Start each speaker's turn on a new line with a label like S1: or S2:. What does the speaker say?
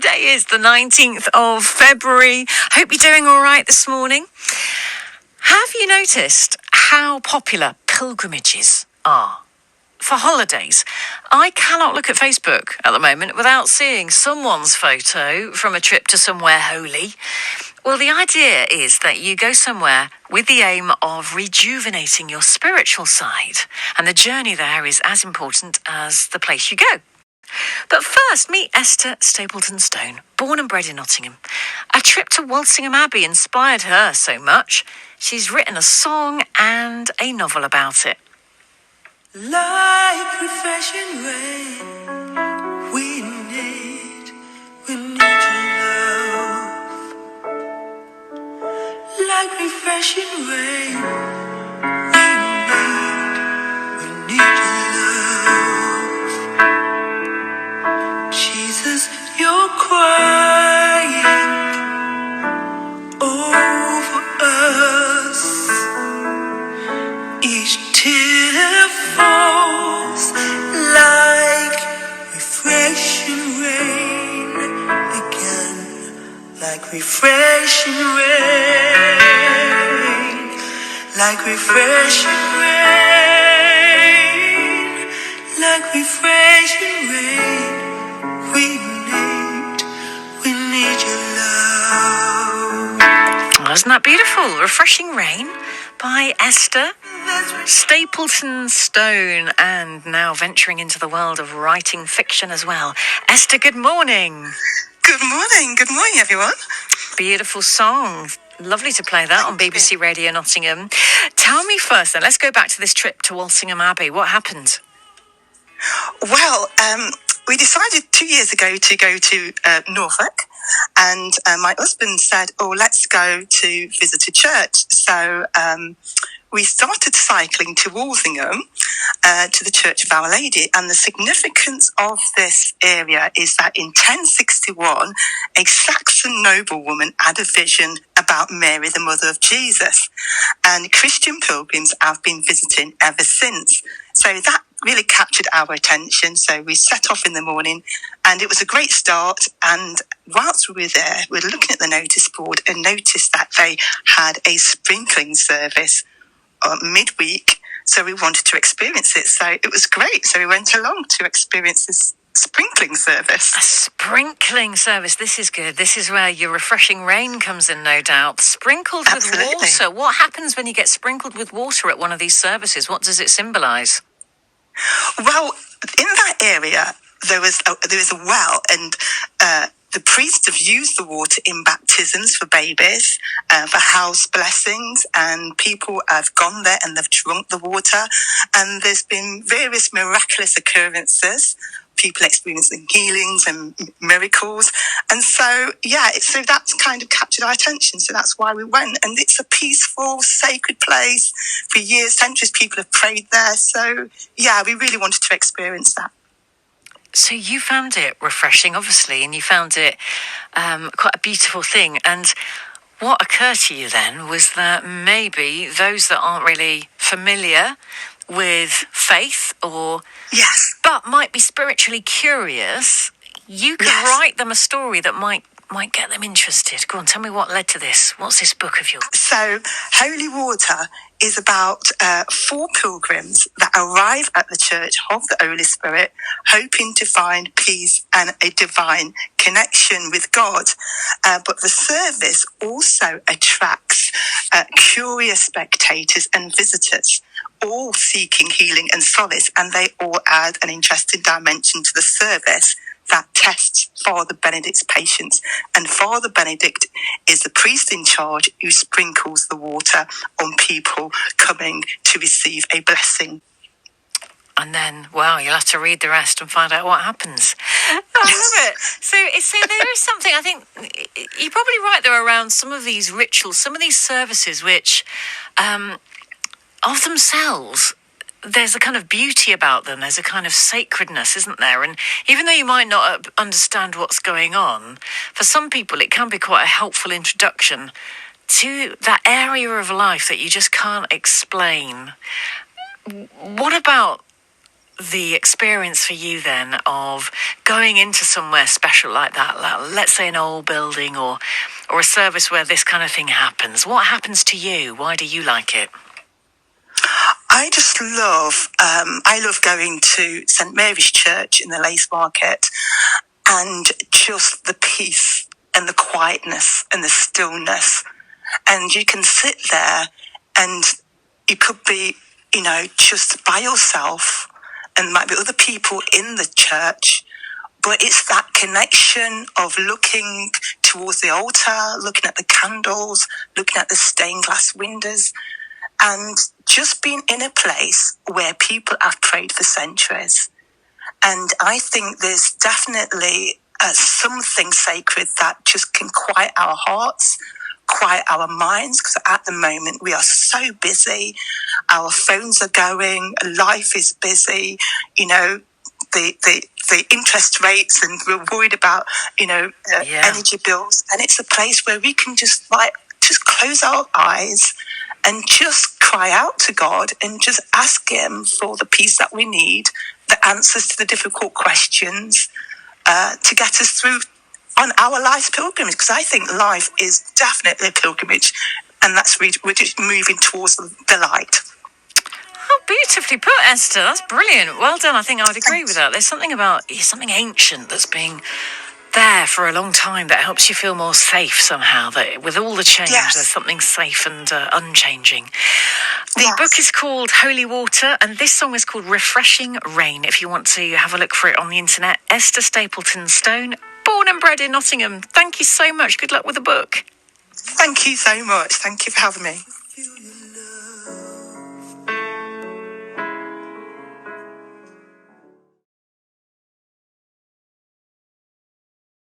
S1: Today is the 19th of February. Hope you're doing all right this morning. Have you noticed how popular pilgrimages are for holidays? I cannot look at Facebook at the moment without seeing someone's photo from a trip to somewhere holy. Well, the idea is that you go somewhere with the aim of rejuvenating your spiritual side, and the journey there is as important as the place you go. But first, meet Esther Stapleton-Stone, born and bred in Nottingham. A trip to Walsingham Abbey inspired her so much, she's written a song and a novel about it.
S2: Like refreshing rain, we need your love. Like refreshing rain, we need your love. Jesus, you're crying over us. Each tear falls like refreshing rain again, like refreshing rain, like refreshing rain, like refreshing rain. We need your love.
S1: Well, isn't that beautiful? Refreshing Rain by Esther Stapleton-Stone, and now venturing into the world of writing fiction as well. Esther, good morning.
S3: Good morning everyone.
S1: Beautiful song. Lovely to play that on BBC Radio Nottingham. Tell me first then, let's go back to this trip to Walsingham Abbey. What happened?
S3: Well, we decided 2 years ago to go to Norfolk, and my husband said, let's go to visit a church. So we started cycling to Walsingham, to the Church of Our Lady. And the significance of this area is that in 1061, a Saxon noblewoman had a vision about Mary, the mother of Jesus. And Christian pilgrims have been visiting ever since. So that really captured our attention. So we set off in the morning, and it was a great start. And whilst we were there, we were looking at the notice board and noticed that they had a sprinkling service midweek. So we wanted to experience it. So it was great. So we went along to experience this sprinkling service.
S1: A sprinkling service. This is good. This is where your refreshing rain comes in, no doubt. Sprinkled
S3: Absolutely.
S1: with water. What happens when you get sprinkled with water at one of these services? What does it symbolise?
S3: Well, in that area, there was a well, and the priests have used the water in baptisms for babies, for house blessings, and people have gone there and they've drunk the water, and there's been various miraculous occurrences, people experiencing healings and miracles. And so that's kind of captured our attention. So that's why we went. And it's a peaceful, sacred place. For years, centuries, people have prayed there. So, we really wanted to experience that.
S1: So you found it refreshing, obviously, and you found it quite a beautiful thing. And what occurred to you then was that maybe those that aren't really familiar with faith but might be spiritually curious, you could write them a story that might get them interested. Go on, tell me what led to this. What's this book of yours?
S3: So Holy Water is about 4 pilgrims that arrive at the Church of the Holy Spirit, hoping to find peace and a divine connection with God. But the service also attracts curious spectators and visitors, all seeking healing and solace, and they all add an interesting dimension to the service that tests Father Benedict's patience. And Father Benedict is the priest in charge who sprinkles the water on people coming to receive a blessing.
S1: And then, you'll have to read the rest and find out what happens. I love it. So there is something, I think, you're probably right there around some of these rituals, some of these services which, of themselves, there's a kind of beauty about them. There's a kind of sacredness, isn't there? And even though you might not understand what's going on, for some people it can be quite a helpful introduction to that area of life that you just can't explain. What about the experience for you then of going into somewhere special like that, let's say an old building or a service where this kind of thing happens? What happens to you? Why do you like it?
S3: I just love, I love going to St Mary's Church in the Lace Market, and just the peace and the quietness and the stillness. And you can sit there and you could be, just by yourself, and there might be other people in the church, but it's that connection of looking towards the altar, looking at the candles, looking at the stained glass windows, and just being in a place where people have prayed for centuries. And I think there's definitely something sacred that just can quiet our hearts, quiet our minds, because at the moment we are so busy. Our phones are going, life is busy, the interest rates, and we're worried about, energy bills. And it's a place where we can just close our eyes and just cry out to God and just ask Him for the peace that we need, the answers to the difficult questions, to get us through on our life's pilgrimage. Because I think life is definitely a pilgrimage, and we're just moving towards the light.
S1: Oh, beautifully put, Esther. That's brilliant. Well done. I think I would agree with that. There's something about something ancient that's being there for a long time that helps you feel more safe somehow. That with all the change, there's something safe and unchanging. The book is called Holy Water, and this song is called Refreshing Rain. If you want to have a look for it on the internet, Esther Stapleton-Stone, born and bred in Nottingham. Thank you so much. Good luck with the book.
S3: Thank you so much. Thank you for having me.